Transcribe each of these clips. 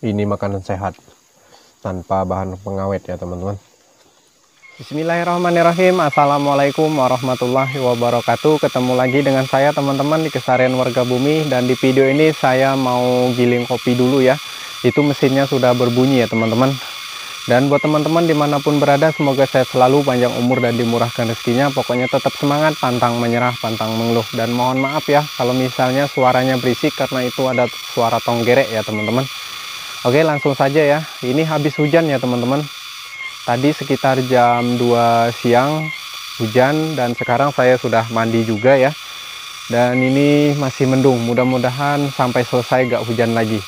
ini makanan sehat tanpa bahan pengawet ya teman-teman. Bismillahirrahmanirrahim. Assalamualaikum warahmatullahi wabarakatuh. Ketemu lagi dengan saya teman-teman di Keseharian Warga Bumi. Dan di video ini saya mau giling kopi dulu ya. Itu mesinnya sudah berbunyi ya teman-teman. Dan buat teman-teman dimanapun berada, semoga saya selalu panjang umur dan dimurahkan rezekinya. Pokoknya tetap semangat, pantang menyerah, pantang mengeluh. Dan mohon maaf ya kalau misalnya suaranya berisik, karena itu ada suara tonggerek ya teman-teman. Oke, langsung saja ya. Ini habis hujan ya teman-teman. Tadi sekitar jam 2 siang hujan, dan sekarang saya sudah mandi juga ya. Dan ini masih mendung, mudah-mudahan sampai selesai gak hujan lagi.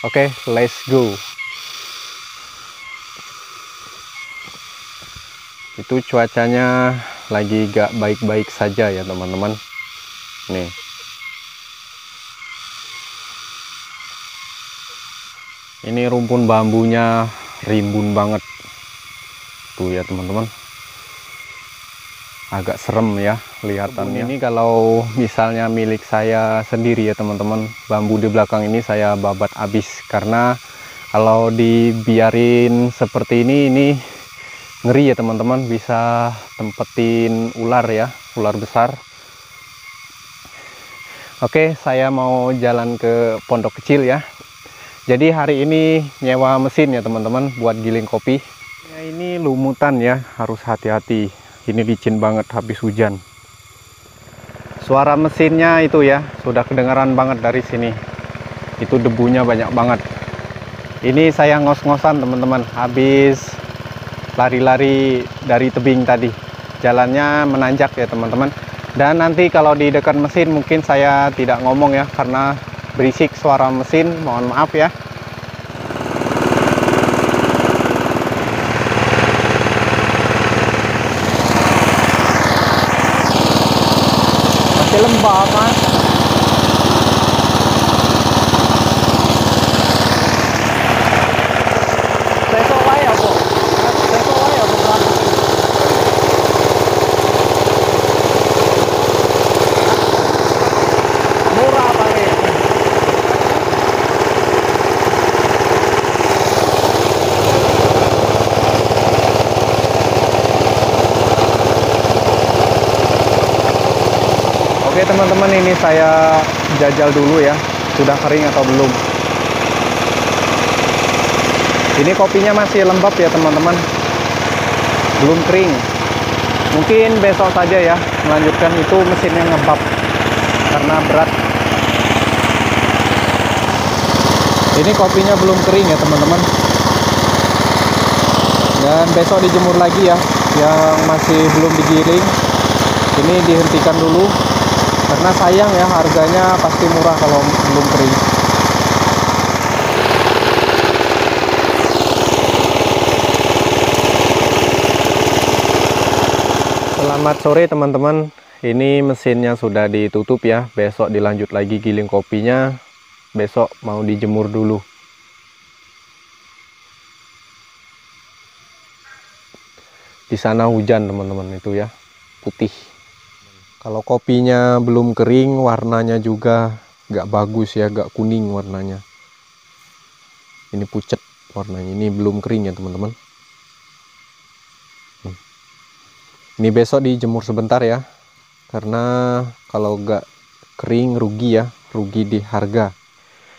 Oke, let's go. Itu cuacanya lagi gak baik-baik saja ya teman-teman. Nih. Ini rumpun bambunya rimbun banget. Tuh ya teman-teman, agak serem ya kelihatannya. Ini kalau misalnya milik saya sendiri ya teman-teman, bambu di belakang ini saya babat habis, karena kalau dibiarin seperti ini ngeri ya teman-teman, bisa tempetin ular ya, ular besar. Oke, saya mau jalan ke pondok kecil ya. Jadi hari ini nyewa mesin ya teman-teman buat giling kopi. Ya, ini lumutan ya, harus hati-hati. Ini licin banget habis hujan. Suara mesinnya itu ya, sudah kedengaran banget dari sini. Itu debunya banyak banget. Ini saya ngos-ngosan teman-teman, habis lari-lari dari tebing tadi. Jalannya menanjak ya teman-teman. Dan nanti kalau di dekat mesin mungkin saya tidak ngomong ya, karena berisik suara mesin, mohon maaf ya. Lembab mas. Besok wae apa? Besok wae apa berangkat? Murah apa nih? Oke teman-teman, ini saya jajal dulu ya, sudah kering atau belum. Ini kopinya masih lembab ya teman-teman, belum kering. Mungkin besok saja ya, melanjutkan. Itu mesinnya ngebab karena berat. Ini kopinya belum kering ya teman-teman, dan besok dijemur lagi ya. Yang masih belum digiling ini dihentikan dulu, karena sayang ya, harganya pasti murah kalau belum kering. Selamat sore teman-teman. Ini mesinnya sudah ditutup ya. Besok dilanjut lagi giling kopinya. Besok mau dijemur dulu. Di sana hujan teman-teman, itu ya, putih. Kalau kopinya belum kering, warnanya juga gak bagus ya, gak kuning warnanya. Ini pucat warnanya, ini belum kering ya teman-teman. Ini besok dijemur sebentar ya, karena kalau gak kering rugi ya, rugi di harga.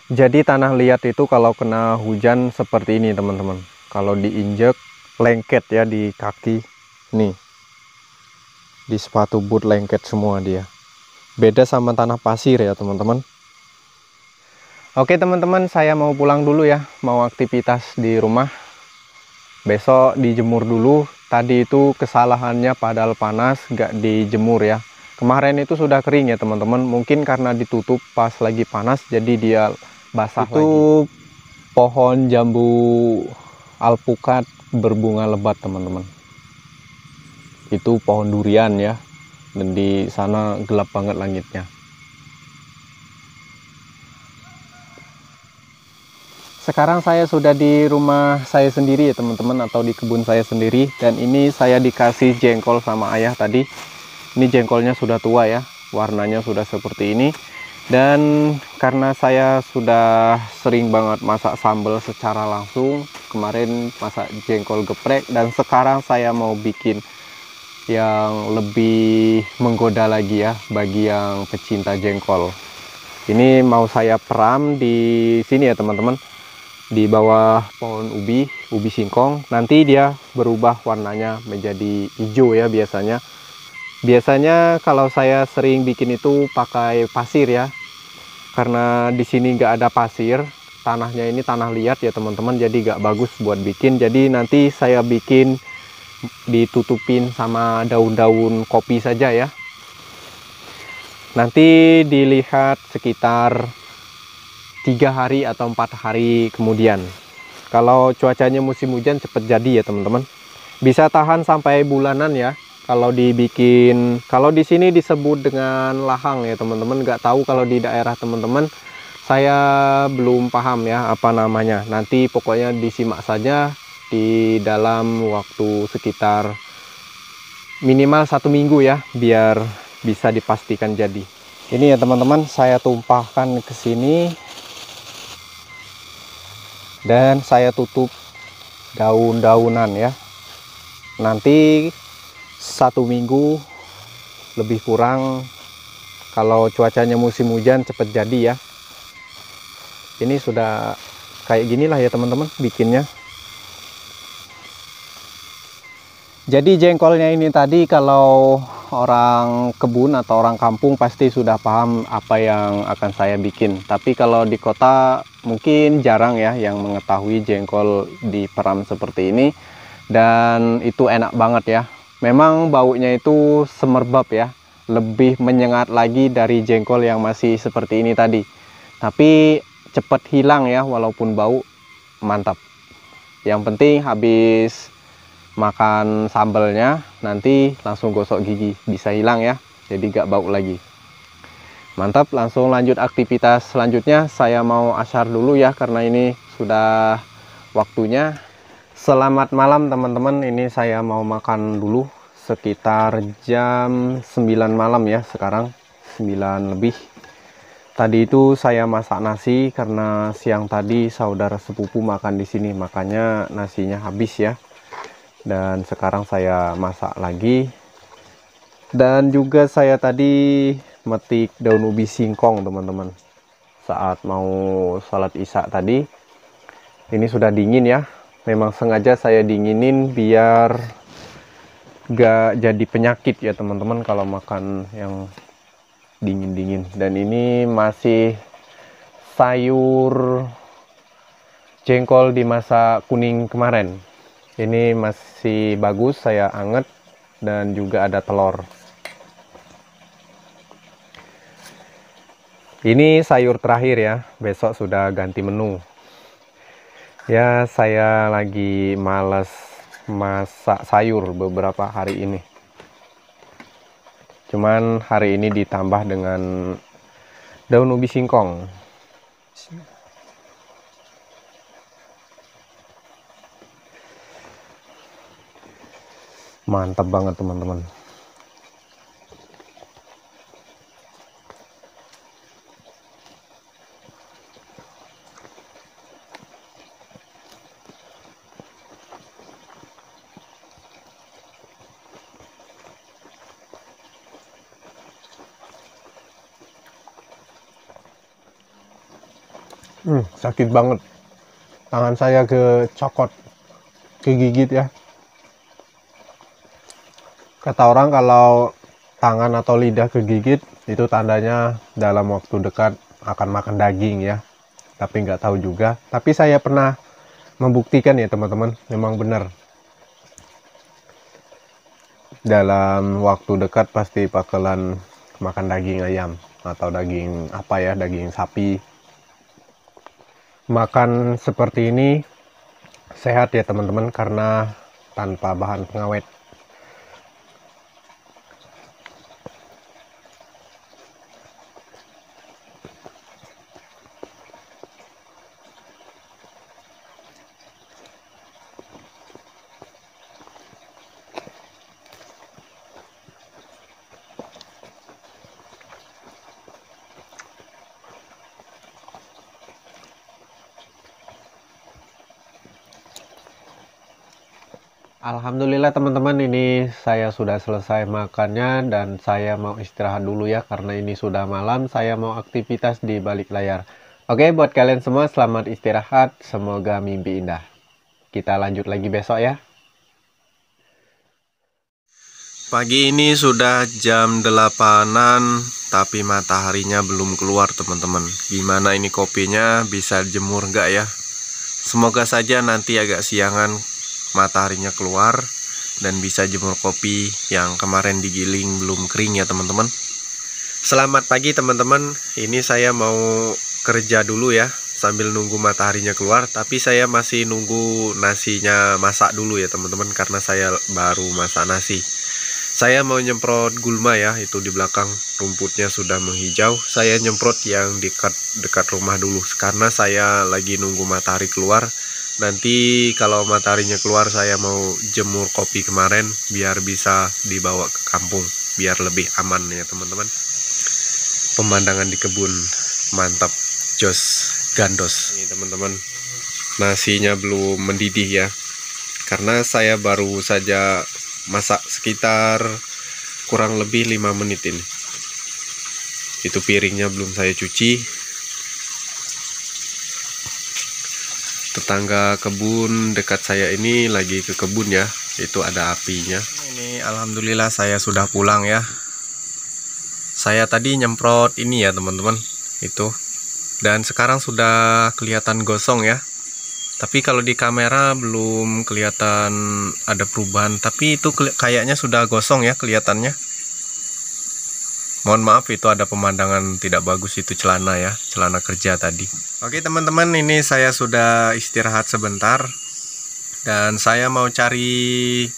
Jadi tanah liat itu kalau kena hujan seperti ini teman-teman, kalau diinjek lengket ya di kaki. Nih, di sepatu boot lengket semua dia. Beda sama tanah pasir ya teman-teman. Oke teman-teman, saya mau pulang dulu ya, mau aktivitas di rumah. Besok dijemur dulu. Tadi itu kesalahannya padahal panas gak dijemur ya. Kemarin itu sudah kering ya teman-teman, mungkin karena ditutup pas lagi panas jadi dia basah lagi. Itu pohon jambu alpukat berbunga lebat teman-teman. Itu pohon durian ya, dan di sana gelap banget langitnya. Sekarang saya sudah di rumah saya sendiri ya teman-teman, atau di kebun saya sendiri. Dan ini saya dikasih jengkol sama ayah tadi. Ini jengkolnya sudah tua ya, warnanya sudah seperti ini. Dan karena saya sudah sering banget masak sambal secara langsung. Kemarin masak jengkol geprek, dan sekarang saya mau bikin yang lebih menggoda lagi ya bagi yang pecinta jengkol. Ini mau saya peram di sini ya teman-teman, di bawah pohon ubi singkong. Nanti dia berubah warnanya menjadi hijau ya biasanya. Biasanya kalau saya sering bikin itu pakai pasir ya, karena di sini nggak ada pasir, tanahnya ini tanah liat ya teman-teman, jadi nggak bagus buat bikin. Jadi nanti saya bikin ditutupin sama daun-daun kopi saja ya. Nanti dilihat sekitar 3 hari atau 4 hari kemudian. Kalau cuacanya musim hujan cepat jadi ya teman-teman, bisa tahan sampai bulanan ya. Kalau dibikin, kalau di sini disebut dengan lahang ya teman-teman, nggak tahu kalau di daerah teman-teman, saya belum paham ya apa namanya. Nanti pokoknya disimak saja, di dalam waktu sekitar minimal 1 minggu ya, biar bisa dipastikan jadi. Ini ya teman-teman, saya tumpahkan ke sini dan saya tutup daun-daunan ya. Nanti 1 minggu lebih kurang, kalau cuacanya musim hujan cepat jadi ya. Ini sudah kayak gini lah ya teman-teman bikinnya. Jadi jengkolnya ini tadi, kalau orang kebun atau orang kampung pasti sudah paham apa yang akan saya bikin. Tapi kalau di kota mungkin jarang ya yang mengetahui jengkol diperam seperti ini. Dan itu enak banget ya. Memang baunya itu semerbak ya, lebih menyengat lagi dari jengkol yang masih seperti ini tadi. Tapi cepat hilang ya, walaupun bau, mantap. Yang penting habis makan sambalnya nanti langsung gosok gigi, bisa hilang ya, jadi gak bau lagi. Mantap, langsung lanjut aktivitas selanjutnya. Saya mau asyar dulu ya, karena ini sudah waktunya. Selamat malam teman-teman, ini saya mau makan dulu sekitar jam 9 malam ya, sekarang 9 lebih. Tadi itu saya masak nasi karena siang tadi saudara sepupu makan di sini, makanya nasinya habis ya. Dan sekarang saya masak lagi. Dan juga saya tadi metik daun ubi singkong teman-teman, saat mau sholat isya tadi. Ini sudah dingin ya, memang sengaja saya dinginin biar gak jadi penyakit ya teman-teman kalau makan yang dingin-dingin. Dan ini masih sayur jengkol di masa kuning kemarin. Ini masih bagus, saya anget, dan juga ada telur. Ini sayur terakhir ya, besok sudah ganti menu. Ya, saya lagi males masak sayur beberapa hari ini. Cuman hari ini ditambah dengan daun ubi singkong. Mantap banget teman-teman. Sakit banget. Tangan saya kecokot, kegigit ya. Kata orang kalau tangan atau lidah kegigit, itu tandanya dalam waktu dekat akan makan daging ya. Tapi nggak tahu juga. Tapi saya pernah membuktikan ya teman-teman, memang benar. Dalam waktu dekat pasti bakalan makan daging ayam atau daging apa ya, daging sapi. Makan seperti ini sehat ya teman-teman, karena tanpa bahan pengawet. Alhamdulillah teman-teman, ini saya sudah selesai makannya dan saya mau istirahat dulu ya, karena ini sudah malam. Saya mau aktivitas di balik layar. Oke, buat kalian semua selamat istirahat, semoga mimpi indah. Kita lanjut lagi besok ya. Pagi ini sudah jam 8-an, tapi mataharinya belum keluar teman-teman. Gimana ini kopinya, bisa jemur nggak ya? Semoga saja nanti agak siangan mataharinya keluar dan bisa jemur kopi yang kemarin digiling belum kering ya teman-teman. Selamat pagi teman-teman, ini saya mau kerja dulu ya sambil nunggu mataharinya keluar, tapi saya masih nunggu nasinya masak dulu ya teman-teman, karena saya baru masak nasi. Saya mau nyemprot gulma ya, itu di belakang rumputnya sudah menghijau. Saya nyemprot yang dekat rumah dulu, karena saya lagi nunggu matahari keluar. Nanti kalau mataharinya keluar saya mau jemur kopi kemarin, biar bisa dibawa ke kampung, biar lebih aman ya teman-teman. Pemandangan di kebun, mantap, jos, gandos. Ini teman-teman, nasinya belum mendidih ya, karena saya baru saja masak sekitar kurang lebih 5 menit ini. Itu piringnya belum saya cuci. Tetangga kebun dekat saya ini lagi ke kebun ya, itu ada apinya. Ini alhamdulillah saya sudah pulang ya. Saya tadi nyemprot ini ya teman-teman, itu, dan sekarang sudah kelihatan gosong ya. Tapi kalau di kamera belum kelihatan ada perubahan, tapi itu kayaknya sudah gosong ya kelihatannya. Mohon maaf, itu ada pemandangan tidak bagus, itu celana ya, celana kerja tadi. Oke teman-teman, ini saya sudah istirahat sebentar dan saya mau cari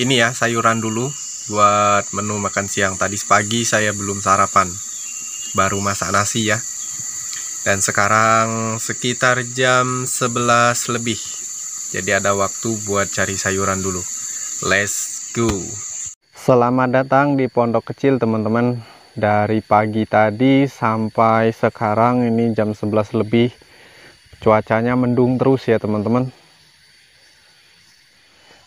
ini ya, sayuran dulu buat menu makan siang. Tadi pagi saya belum sarapan, baru masak nasi ya. Dan sekarang sekitar jam 11 lebih. Jadi ada waktu buat cari sayuran dulu. Let's go. Selamat datang di pondok kecil teman-teman. Dari pagi tadi sampai sekarang ini jam 11 lebih. Cuacanya mendung terus ya teman-teman.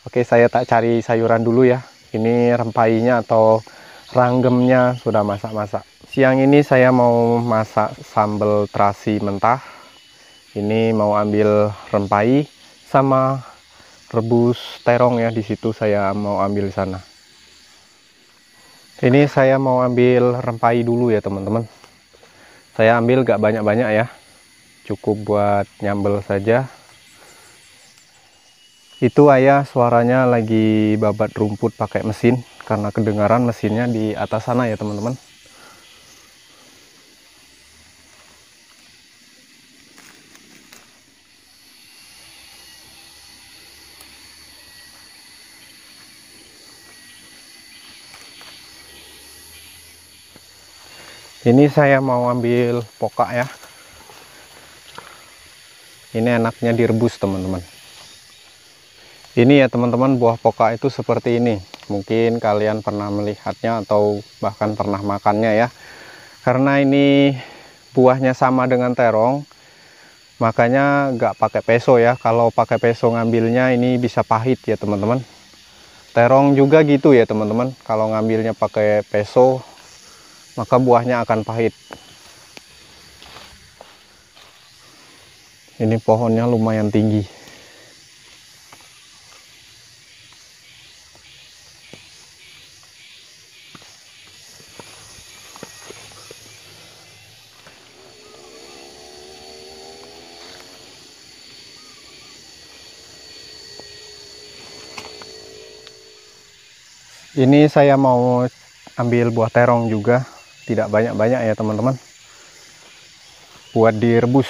Oke, saya tak cari sayuran dulu ya. Ini rempainya atau ranggemnya sudah masak-masak. Siang ini saya mau masak sambal terasi mentah. Ini mau ambil rempai sama rebus terong ya, di situ saya mau ambil sana. Ini saya mau ambil rempai dulu ya teman-teman. Saya ambil gak banyak-banyak ya, cukup buat nyambel saja. Itu ayah suaranya lagi babat rumput pakai mesin, karena kedengaran mesinnya di atas sana ya teman-teman. Ini saya mau ambil pokak ya. Ini enaknya direbus teman-teman. Ini ya teman-teman, buah pokak itu seperti ini. Mungkin kalian pernah melihatnya atau bahkan pernah makannya ya. Karena ini buahnya sama dengan terong, makanya nggak pakai peso ya. Kalau pakai peso ngambilnya ini bisa pahit ya teman-teman. Terong juga gitu ya teman-teman. Kalau ngambilnya pakai peso, maka buahnya akan pahit. Ini pohonnya lumayan tinggi. Ini saya mau ambil buah terong juga, tidak banyak-banyak ya teman-teman, buat direbus.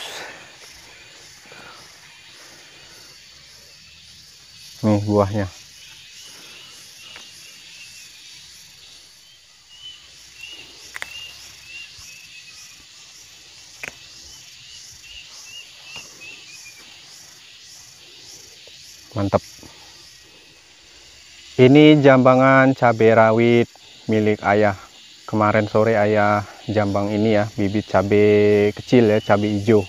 Nih buahnya. Mantap. Ini jambangan cabai rawit milik ayah. Kemarin sore ayah jambang ini ya, bibit cabai kecil ya, cabai hijau.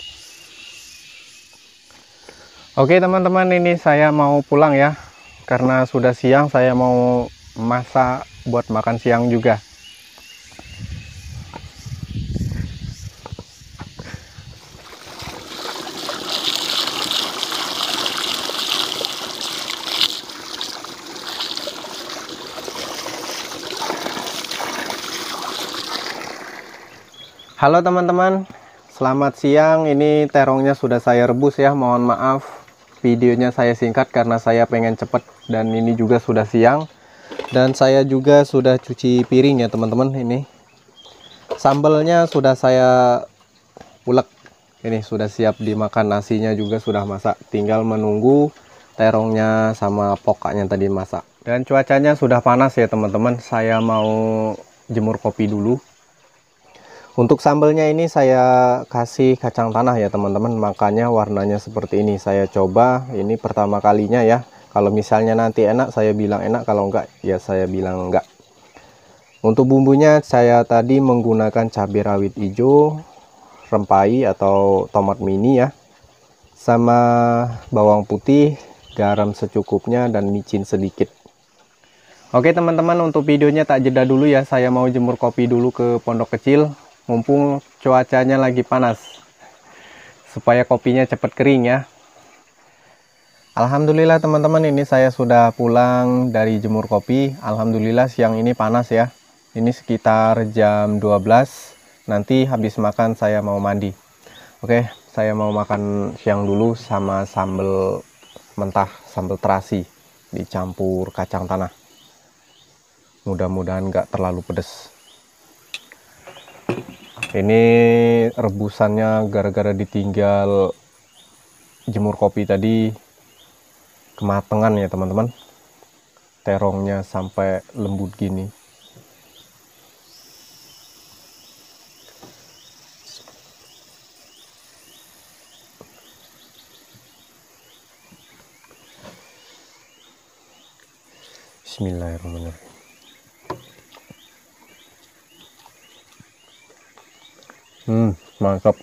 Oke teman-teman, ini saya mau pulang ya. karena sudah siang, saya mau masak buat makan siang juga. Halo teman-teman, selamat siang. Ini terongnya sudah saya rebus ya. Mohon maaf videonya saya singkat karena saya pengen cepet, dan ini juga sudah siang. Dan saya juga sudah cuci piring ya teman-teman. Ini sambalnya sudah saya ulek. Ini sudah siap dimakan, nasinya juga sudah masak. Tinggal menunggu terongnya sama pokaknya tadi masak. Dan cuacanya sudah panas ya teman-teman. Saya mau jemur kopi dulu. Untuk sambalnya ini saya kasih kacang tanah ya teman-teman, makanya warnanya seperti ini. Saya coba, ini pertama kalinya ya. Kalau misalnya nanti enak, saya bilang enak. Kalau enggak, ya saya bilang enggak. Untuk bumbunya saya tadi menggunakan cabai rawit hijau, rempai atau tomat mini ya, sama bawang putih, garam secukupnya, dan micin sedikit. Oke teman-teman, untuk videonya tak jeda dulu ya. Saya mau jemur kopi dulu ke pondok kecil. Mumpung cuacanya lagi panas, supaya kopinya cepat kering ya. Alhamdulillah teman-teman, ini saya sudah pulang dari jemur kopi. Alhamdulillah siang ini panas ya. Ini sekitar jam 12. Nanti habis makan saya mau mandi. Oke, saya mau makan siang dulu sama sambal mentah, sambal terasi dicampur kacang tanah. Mudah-mudahan nggak terlalu pedas. Ini rebusannya gara-gara ditinggal jemur kopi tadi kematangan ya teman-teman. Terongnya sampai lembut gini. Bismillahirrahmanirrahim. Mantap.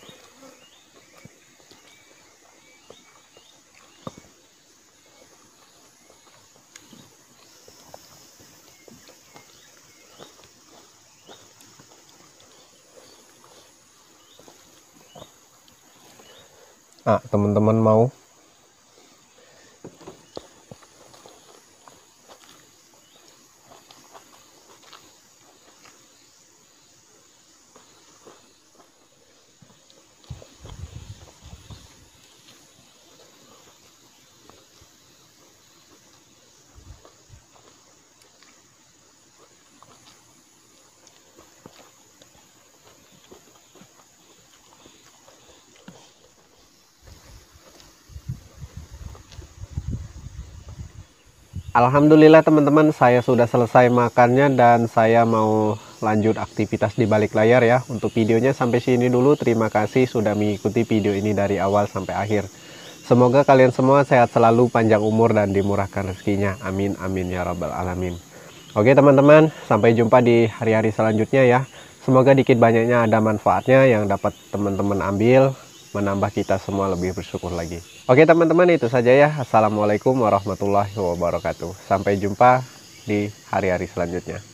Teman-teman mau Alhamdulillah teman-teman, saya sudah selesai makannya dan saya mau lanjut aktivitas di balik layar ya. Untuk videonya sampai sini dulu. Terima kasih sudah mengikuti video ini dari awal sampai akhir. Semoga kalian semua sehat selalu, panjang umur, dan dimurahkan rezekinya. Amin amin ya rabbal alamin. Oke teman-teman, sampai jumpa di hari-hari selanjutnya ya. Semoga dikit banyaknya ada manfaatnya yang dapat teman-teman ambil, menambah kita semua lebih bersyukur lagi. Oke teman-teman, itu saja ya. Assalamualaikum warahmatullahi wabarakatuh. Sampai jumpa di hari-hari selanjutnya.